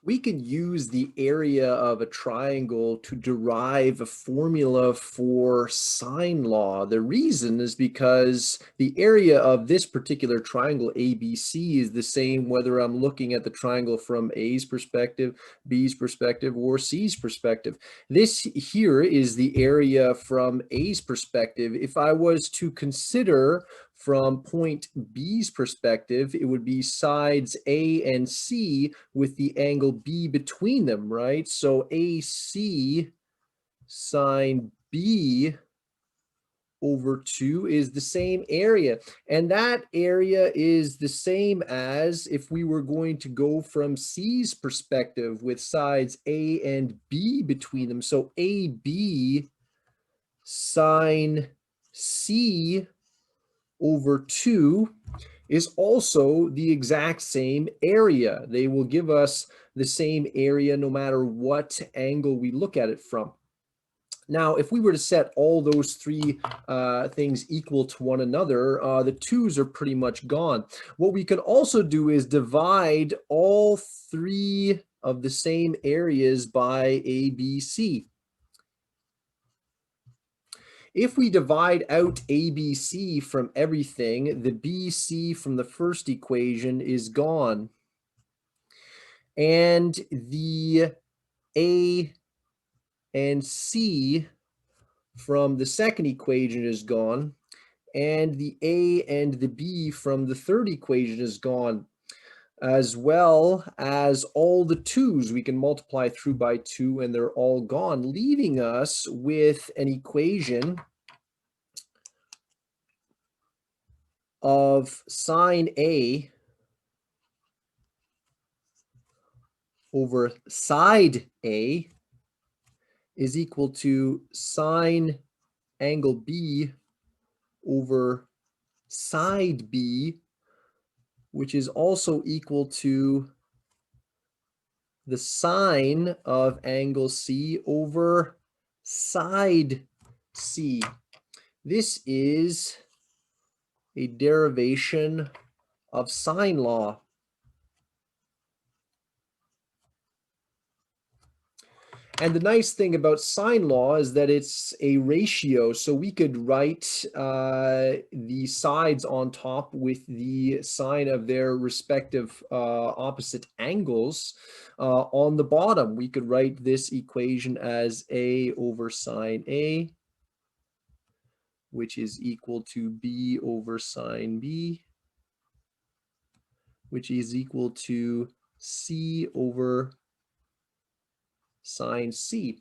We could use the area of a triangle to derive a formula for sine law. The reason is because the area of this particular triangle ABC is the same whether I'm looking at the triangle from A's perspective, B's perspective, or C's perspective. This here is the area from A's perspective. If I was to consider from point B's perspective, it would be sides A and C with the angle B between them, right? So AC sine B over 2 is the same area. And that area is the same as if we were going to go from C's perspective with sides A and B between them. So AB sine C over 2 is also the exact same area. They will give us the same area no matter what angle we look at it from. Now, if we were to set all those three things equal to one another, the 2's are pretty much gone. What we can also do is divide all three of the same areas by ABC. If we divide out ABC from everything, the BC from the first equation is gone. And the A and C from the second equation is gone. And the A and the B from the third equation is gone, as well as all the 2's. We can multiply through by 2 and they're all gone, leaving us with an equation of sine A over side A is equal to sine angle B over side B, which is also equal to the sine of angle C over side C. This is a derivation of sine law. And the nice thing about sine law is that it's a ratio. So we could write the sides on top with the sine of their respective opposite angles on the bottom. We could write this equation as A over sine A, which is equal to B over sine B, which is equal to C over sine C.